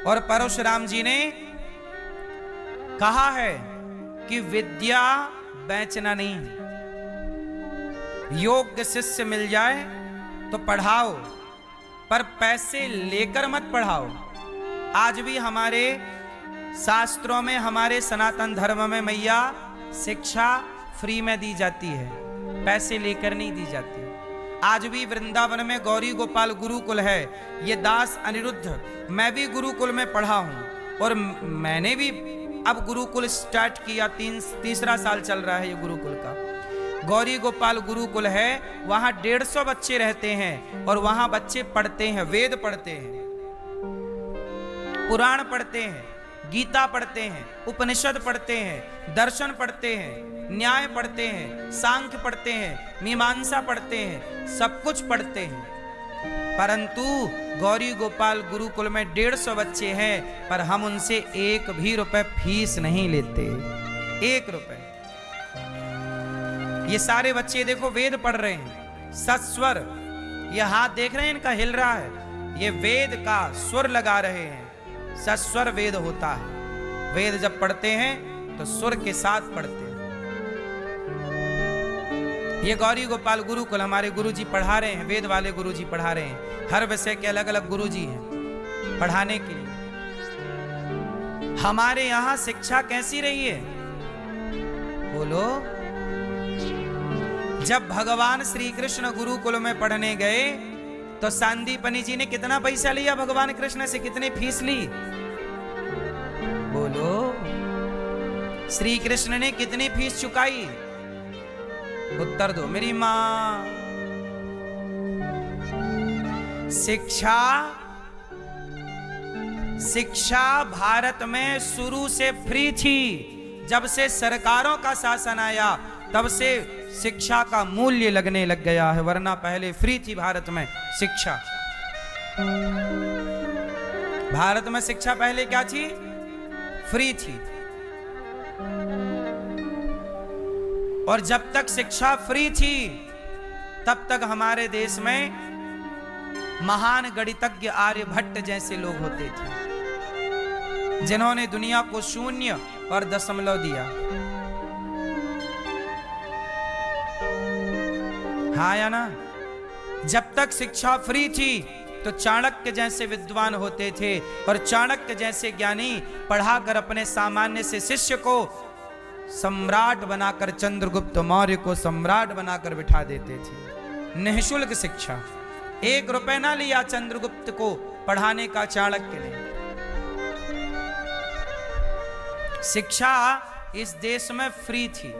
और परशुराम जी ने कहा है कि विद्या बेचना नहीं, योग्य शिष्य मिल जाए तो पढ़ाओ, पर पैसे लेकर मत पढ़ाओ। आज भी हमारे शास्त्रों में, हमारे सनातन धर्म में मैया शिक्षा फ्री में दी जाती है, पैसे लेकर नहीं दी जाती। आज भी वृंदावन में गौरी गोपाल गुरुकुल है, ये दास अनिरुद्ध, मैं भी गुरुकुल में पढ़ा हूं और मैंने भी अब गुरुकुल स्टार्ट किया, तीसरा साल चल रहा है ये गुरुकुल का। गौरी गोपाल गुरुकुल है, वहां 150 बच्चे रहते हैं और वहां बच्चे पढ़ते हैं, वेद पढ़ते हैं, पुराण पढ़ते हैं, गीता पढ़ते हैं, उपनिषद पढ़ते हैं, दर्शन पढ़ते हैं, न्याय पढ़ते हैं, सांख्य पढ़ते हैं, मीमांसा पढ़ते हैं, सब कुछ पढ़ते हैं। परंतु गौरी गोपाल गुरुकुल में 150 बच्चे हैं, पर हम उनसे 1 भी रुपए फीस नहीं लेते, 1 रुपए। ये सारे बच्चे देखो वेद पढ़ रहे हैं, सस्वर, ये हाथ देख रहे हैं इनका हिल रहा है, ये वेद का स्वर लगा रहे हैं, सस्वर वेद होता है। वेद जब पढ़ते हैं तो सुर के साथ पढ़ते हैं। ये गौरी गोपाल गुरुकुल हमारे गुरुजी पढ़ा रहे हैं, वेद वाले गुरुजी पढ़ा रहे हैं, हर विषय के अलग अलग गुरुजी हैं पढ़ाने के लिए। हमारे यहां शिक्षा कैसी रही है बोलो? जब भगवान श्री कृष्ण गुरुकुल में पढ़ने गए तो सांदीपनी जी ने कितना पैसा लिया भगवान कृष्ण से, कितनी फीस ली बोलो? श्री कृष्ण ने कितनी फीस चुकाई? उत्तर दो मेरी मां। शिक्षा भारत में शुरू से फ्री थी। जब से सरकारों का शासन आया तब से शिक्षा का मूल्य लगने लग गया है, वरना पहले फ्री थी भारत में शिक्षा। भारत में शिक्षा पहले क्या थी? फ्री थी। और जब तक शिक्षा फ्री थी तब तक हमारे देश में महान गणितज्ञ आर्यभट्ट जैसे लोग होते थे, जिन्होंने दुनिया को शून्य और दशमलव दिया। हाँ या ना? जब तक शिक्षा फ्री थी तो चाणक्य जैसे विद्वान होते थे और चाणक्य जैसे ज्ञानी पढ़ाकर अपने सामान्य से शिष्य को सम्राट बनाकर, चंद्रगुप्त मौर्य को सम्राट बनाकर बिठा देते थे। निःशुल्क शिक्षा, 1 रुपए ना लिया चंद्रगुप्त को पढ़ाने का चाणक्य ने। शिक्षा इस देश में फ्री थी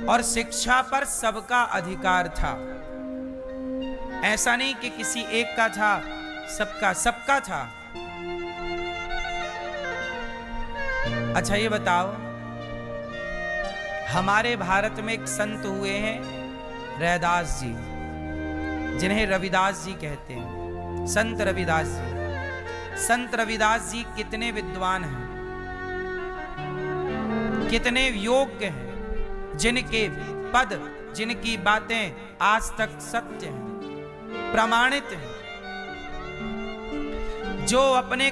और शिक्षा पर सबका अधिकार था। ऐसा नहीं कि किसी एक का था, सबका था। अच्छा ये बताओ, हमारे भारत में एक संत हुए हैं रैदास जी, जिन्हें रविदास जी कहते हैं, संत रविदास जी। संत रविदास जी कितने विद्वान हैं, कितने योग्य हैं, जिनके पद, जिनकी बातें आज तक सत्य हैं, प्रमाणित हैं। जो अपने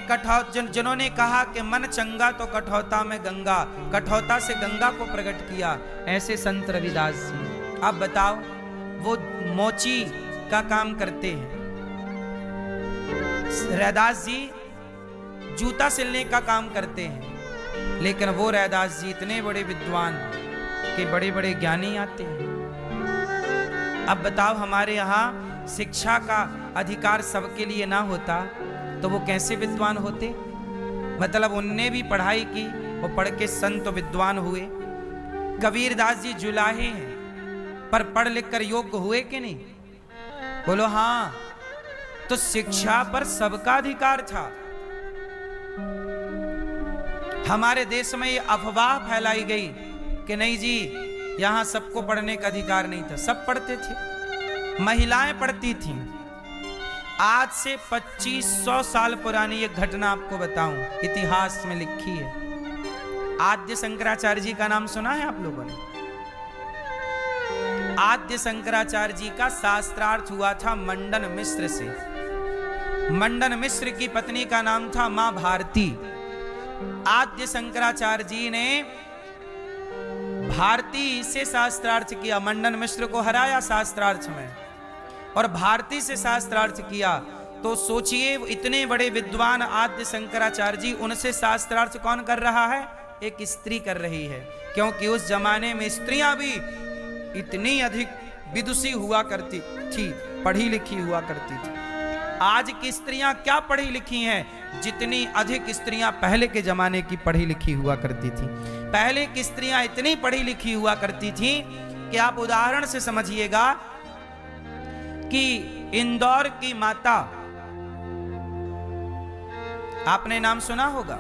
जिन्होंने कहा कि मन चंगा तो कठौता में गंगा, कठौता से गंगा को प्रकट किया, ऐसे संत रविदास जी। अब बताओ, वो मोची का काम करते हैं, रैदास जी जूता सिलने का काम करते हैं, लेकिन वो रैदास जी इतने बड़े विद्वान के बड़े बड़े ज्ञानी आते हैं। अब बताओ, हमारे यहाँ शिक्षा का अधिकार सबके लिए ना होता तो वो कैसे विद्वान होते? मतलब उनने भी पढ़ाई की, वो पढ़ के संत विद्वान हुए। कबीरदास जी जुलाहे हैं पर पढ़ लिख कर योग्य हुए कि नहीं बोलो? हाँ। तो शिक्षा पर सबका अधिकार था। हमारे देश में ये अफवाह फैलाई गई कि नहीं जी, यहां सबको पढ़ने का अधिकार नहीं था। सब पढ़ते थे, महिलाएं पढ़ती थीं। आज से 2500 साल पुरानी एक घटना आपको बताऊं, इतिहास में लिखी है। आद्य शंकराचार्य जी का नाम सुना है आप लोगों ने? आद्य शंकराचार्य जी का शास्त्रार्थ हुआ था मंडन मिश्र से। मंडन मिश्र की पत्नी का नाम था मां भारती। आद्य शंकराचार्य जी ने भारती से शास्त्रार्थ किया, मंडन मिश्र को हराया शास्त्रार्थ में और भारती से शास्त्रार्थ किया। तो सोचिए इतने बड़े विद्वान आद्य शंकराचार्य जी, उनसे शास्त्रार्थ कौन कर रहा है? एक स्त्री कर रही है, क्योंकि उस जमाने में स्त्रियां भी इतनी अधिक विदुषी हुआ करती थी, पढ़ी लिखी हुआ करती थी। आज की स्त्रियां क्या पढ़ी लिखी हैं, जितनी अधिक स्त्रियां पहले के जमाने की पढ़ी लिखी हुआ करती थी। पहले की स्त्रियां इतनी पढ़ी लिखी हुआ करती थी कि आप उदाहरण से समझिएगा कि इंदौर की माता, आपने नाम सुना होगा,